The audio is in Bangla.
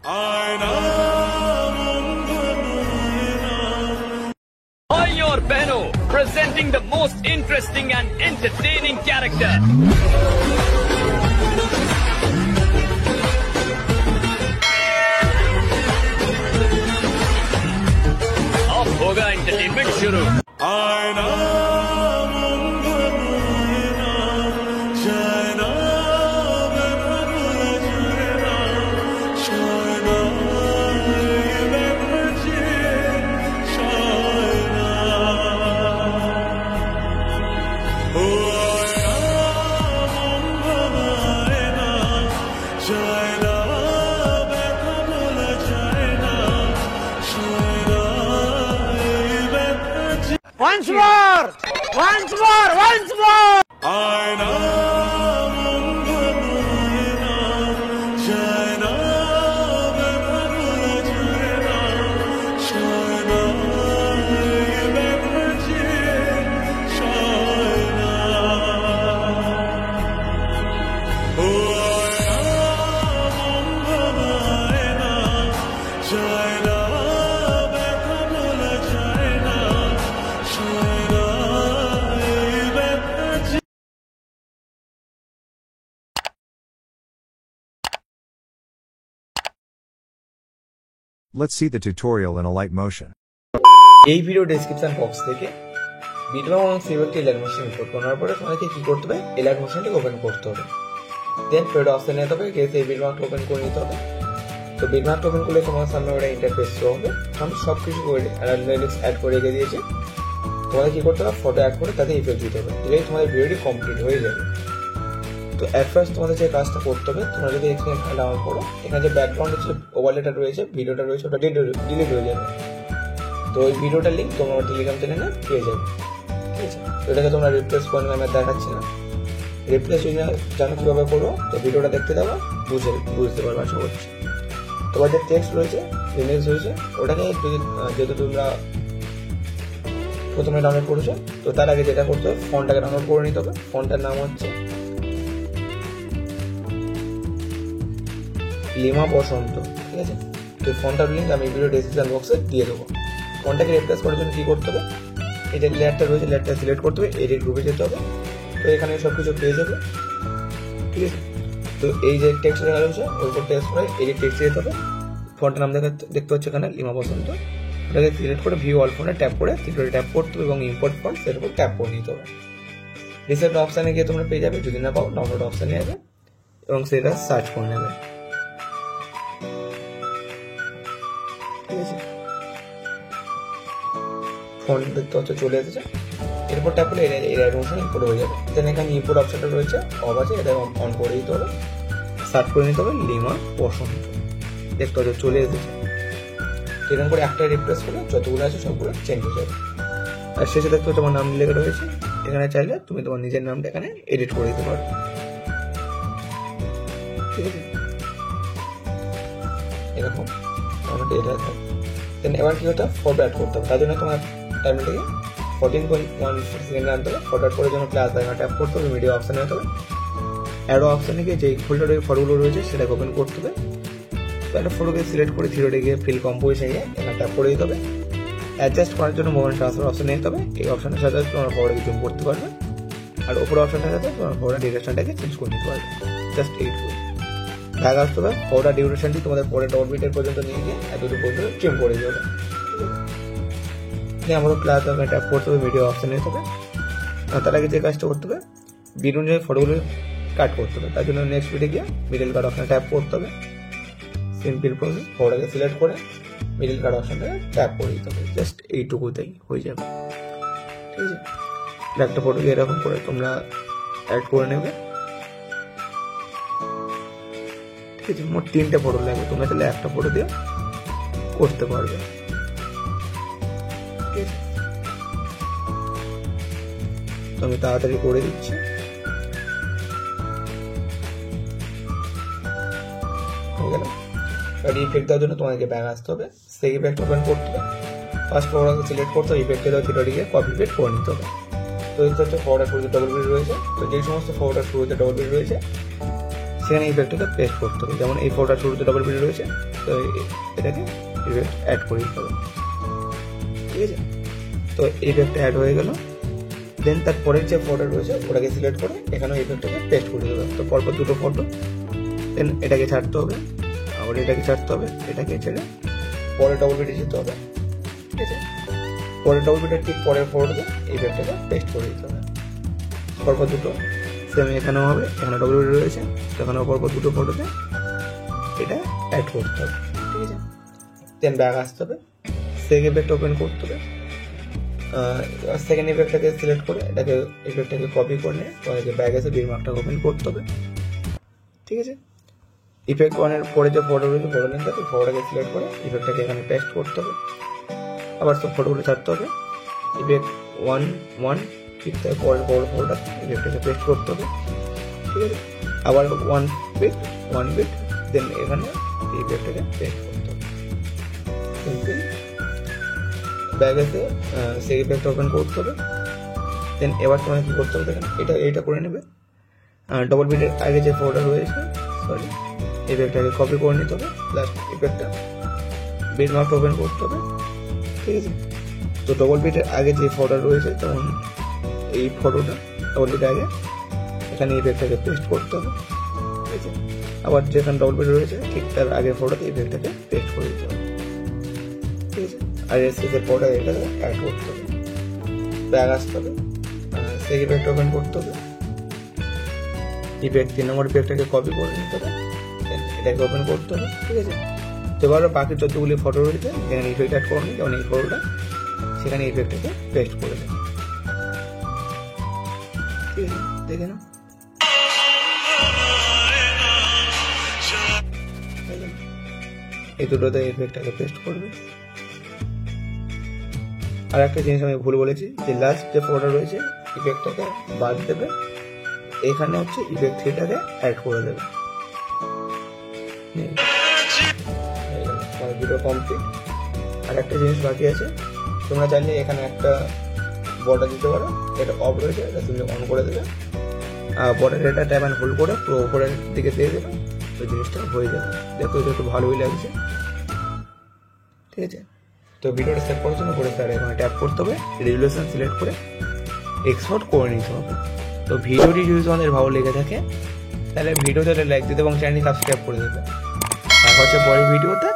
Hoy और बहनों, presenting the most interesting and entertaining character. अब होगा entertainment शुरू. Once more! Once more! Once more! Let's see the tutorial in a light motion. এই ভিডিও ডেসক্রিপশন বক্স থেকে বিটম্যাপ এবং ফ্রিওয়ার্কটি এলাইট মোশন ইম্পোর্ট করার পরে তোমাকে কি করতে হবে, এলাইট মোশনটি ওপেন করতে হবে। দেন পেড অপশন নিতে হবে, গিয়ে এই বিটম্যাপ ওপেন করে নিতে হবে। তো বিটম্যাপ ওপেন করলে তোমার সামনে ওটা ইন্টারফেস শো হবে। আমি সব কিছু করে অ্যানালিটিক্স অ্যাড করে রেখে দিয়েছি। তোমাদের কি করতে হবে, ফটো অ্যাড করে তাতে ইফেক্ট দিতে হবে। এটাই তোমাদের ভিডিওটি কমপ্লিট হয়ে যাবে। তো অ্যাট ফার্স্ট তোমাদের যে কাজটা করতে হবে, তোমরা যদি এখানে ডাউনলোড করো, এখানে যে ব্যাকগ্রাউন্ডে যে ওভারলেটা রয়েছে, ভিডিওটা রয়েছে, ওটা ডিলিট হয়ে যাবে। তো ওই ভিডিওটার লিঙ্ক তোমরা আমার টেলিগ্রাম চ্যানেলে পেয়ে যাবে, ঠিক আছে। তো এটাকে তোমরা রিপ্লেস করে আমি দেখাচ্ছি না, রিপ্লেস জানো কীভাবে করবো। তো ভিডিওটা দেখতে দেবো, বুঝতে পারবে আশা করছি। তোমার যে টেক্সট রয়েছে, ইমেজ রয়েছে, ওটাকে যেহেতু তোমরা প্রথমে ডাউনলোড করেছো, তো তার আগে যেটা করতে হবে, ফোনটাকে ডাউনলোড করে নিতে হবে। ফোনটার নাম হচ্ছে লিমা বসন্ত, ঠিক আছে। তো ফোনটার লিঙ্ক আমি ভিডিও ডেসক্রিপশন বক্সে দিয়ে দেবো। ফোনটাকে রিপ্লেস করার জন্য কী করতে হবে, এটা লেয়ারটা রয়েছে, লেয়ারটা সিলেক্ট করতে হবে, এডিট গ্রুপে যেতে হবে। তো এখানে সব কিছু পেয়ে যাবে, ঠিক আছে। তো এই যে টেক্সট লেখা রয়েছে, ওর উপর টেক্সট করে এডিট টেক্সট যেতে হবে। ফোনটার নাম দেখতে পাচ্ছ এখানে লিমা বসন্ত। ওটাকে সিলেক্ট করে ভিউ অল ফোনে ট্যাপ করে তিনটে ট্যাপ করতে হবে এবং ইম্পোর্ট ফন্ট সেটার উপর ট্যাপ করে নিতে হবে। রিসেন্ট অপশানে গিয়ে তোমরা পেয়ে যাবে, যদি না পাও ডাউনলোড অপশানে যাবে এবং সেটা সার্চ করে নেবে, ঠিক আছে। ফোন দেখতে হচ্ছে চলে এসেছে। এরপর ট্যাপ করলে এলাইট মোশন ইম্পোর্ট হয়ে যাবে। দেন এখানে ইম্পোর্ট অপশনটা রয়েছে, অফ আছে, এটা অন করে দিতে হবে, সার্চ করে নিতে হবে লিমা বসন্ত, দেখতে হচ্ছে চলে এসেছে। এরকম করে একটা রিপ্লেস করলে যতগুলো আছে সবগুলো চেঞ্জ হয়ে যাবে। আর শেষে দেখতে হচ্ছে তোমার নাম লেখা রয়েছে, এখানে চাইলে তুমি তোমার নিজের নামটা এখানে এডিট করে দিতে পারো, ঠিক আছে। এরকম আমাদের এটা থাকে। দেন এবার কি হতে হবে, ফটো অ্যাড করতে হবে। তার জন্য তোমার টাইমটাকে 14.1 সেকেন্ড আনতে হবে। ফটো অ্যাড করার জন্য প্লাস আইকন ট্যাপ করতে হবে, মিডিয়া অপশানে যেতে হবে। অ্যারো অপশানে গিয়ে যে ফোল্ডারে ফটোগুলো রয়েছে সেটাকে ওপেন করতে হবে। তো একটা ফটোকে সিলেক্ট করে থিরোডে গিয়ে ফিল কম্পোজিশনে গিয়ে এখানে ট্যাপ করে দিতে হবে। অ্যাডজাস্ট করার জন্য মোমেন্ট ট্রান্সফার অপশানে নিতে হবে। এই অপশানের সাথে তোমার ফটোকে জুম করতে পারবে, আর ওপর অপশানটার সাথে তোমার ফটোর ডিরেকশনটাকে চেঞ্জ করে নিতে পারবে। জাস্ট এইটুকু ভাগ আসতে হবে। ফটোর ডিউরেশনটি তোমাদের পরে ডট বিটের পর্যন্ত নিয়ে গিয়ে এতটুকু পর্যন্ত ট্রিম করে দেবে। আমারও প্লাস আপনার ট্যাপ করতে হবে, ভিডিও অপশান নিতে হবে। তার আগে যে কাজটা করতে হবে, ভিডিও অনুযায়ী ফটোগুলো কাট করতে হবে। তার জন্য নেক্সট ভিডিও গিয়ে মিডল কাট অপশানে ট্যাপ করতে হবে। সিম্পল প্রসেস, ফটোটাকে সিলেক্ট করে মিডল কাট অপশানটাকে ট্যাপ করে দিতে হবে। জাস্ট এইটুকুতেই হয়ে যাবে, ঠিক আছে। একটা ফটোকে এরকম করে তোমরা অ্যাড করে নেবে, ঠিক আছে। মোট 3টে ফটো লাগবে, তোমরা তাহলে একটা ফটো দিয়ে করতে পারবে, ঠিক আছে। তো আমি তাড়াতাড়ি করে দিচ্ছি, হয়ে গেল। আর ইফেক্ট দেওয়ার জন্য তোমাকে ব্যাগ আসতে হবে, সেই ইফেক্ট ওপেন করতে হবে। ফার্স্ট ফটোটাকে সিলেক্ট করতে হবে, ইফেক্টে দেওয়া থিয়েটারে গিয়ে কপি পেস্ট করে নিতে হবে। তো এই হচ্ছে ফটোটা শুরুতে ডবল বিট রয়েছে। তো যেই সমস্ত ফটোটা শুরুতে ডবল বিট রয়েছে সেখানে ইফেক্টটাকে পেস্ট করতে হবে। যেমন এই ফটোটা শুরুতে ডবল ভিডিও রয়েছে, তো এটাকে ইফেক্ট অ্যাড করে দিতে হবে, ঠিক আছে। তো ইফেক্টটা অ্যাড হয়ে গেল। দেন তারপরের যে ফটো রয়েছে ওটাকে সিলেক্ট করে এখানেও ইফেক্টটাকে পেস্ট করে দেবে। তো পরপর দুটো ফটো, দেন এটাকে ছাড়তে হবে, আবার এটাকে ছাড়তে হবে, এটাকে ছেড়ে পরে ডবল ভিডিও যেতে হবে, ঠিক আছে। পরে ডবল ভিডিও ঠিক পরের ফটোতে ইফেক্টটাকে পেস্ট করে দিতে হবে। পরপর দুটো সেম এখানেও হবে, এখানে ডবল ভিডিও রয়েছে, তো এখানেও পরপর দুটো ফটোতে এটা অ্যাড করতে হবে, ঠিক আছে। দেন ব্যাক আসতে হবে, সেকেন্ড ইফেক্ট ওপেন করতে হবে। সেকেন্ড ইফেক্টটাকে সিলেক্ট করে এটাকে ইফেক্টটাকে কপি করে নিয়ে তোমাকে ব্যাগ এসে বিটমার্কটা ওপেন করতে হবে, ঠিক আছে। ইফেক্ট ওয়ানের পরে যে ফটো রয়েছে ফটো লিঙ্ক আছে, ফটোটাকে সিলেক্ট করে ইফেক্টটাকে এখানে পেস্ট করতে হবে। আবার সব ফটোগুলো ছাড়তে হবে, ইফেক্ট ওয়ান ঠিক তার পরের বড় ফটোটা ইফেক্টটাকে পেস্ট করতে হবে, ঠিক আছে। আবার ওয়ান বিট দেন এখানে ইফেক্টটাকে পেস্ট করতে হবে। ব্যাগ এসে সেই ইফেক্ট ওপেন করতে হবে। দেন এবার তোমাকে কী করতে হবে দেখেন, এটা করে নেবে। ডবল বিটের আগে যে ফটোটা রয়েছে ইফেক্টটাকে কপি করে নিতে হবে, প্লাস ইফেক্টটা বিটমার্ক ওপেন করতে হবে, ঠিক আছে। তো ডবল বিটের আগে যে ফটো রয়েছে যেমন এই ফটোটা ডবল বিটের আগে এখানে ইফেক্টটাকে পেস্ট করতে হবে, ঠিক আছে। আবার যেখানে ডবল বিট রয়েছে ঠিক তার আগের ফটোতে ইফেক্টটাকে পেস্ট করে দিতে হবে, ঠিক আছে। আর এর শেষের ফটো এটাকে অ্যাড করতে হবে। ব্যাগ আসতে হবে, সেই ইফেক্ট ওপেন করতে হবে, ইফেক্ট 3 নম্বর ইফেক্টটাকে কপি করে নিতে হবে, এটাকে ওপেন করতে হবে, ঠিক আছে। তো এবার বাকি যতগুলি ফটো রয়েছে যেখানে ইফেক্ট অ্যাড করনি, যেমন এই ফটোটা সেখানে ইফেক্টটাকে পেস্ট করে দেবে, ঠিক আছে। দেখে নাও, এই দুটোতে ইফেক্টটাকে পেস্ট করবে। আর একটা জিনিস আমি ভুল বলেছি, যে লাস্ট যে ফটোটা রয়েছে ইফেক্টটাকে বাদ দেবে, এখানে হচ্ছে ইফেক্ট 3টাকে অ্যাড করে দেবে। Video complete. আর একটা জিনিস বাকি আছে, তোমরা চাইলে এখানে একটা বর্ডার দিতে পারো, এটা অফ রয়েছে, এটা তুমি অন করে দেবে। আর বর্ডার এটা ট্যাপ অ্যান্ড হোল্ড করে পুরো উপরের দিকে দিয়ে দেবে, তো জিনিসটা হয়ে যাবে। দেখো এটা একটু ভালোই লাগছে, ঠিক আছে। তো ভিডিওটা সেভ করার জন্য করে স্যার এখানে ট্যাপ করতে হবে, রেজুলেশন সিলেক্ট করে এক্সপোর্ট করে নিতে হবে। তো ভিডিওটি যদি তোমাদের ভালো লেগে থাকে তাহলে ভিডিওতে লাইক দিতে এবং চ্যানেলটি সাবস্ক্রাইব করে দেবে। দেখা হচ্ছে পরের ভিডিওতে।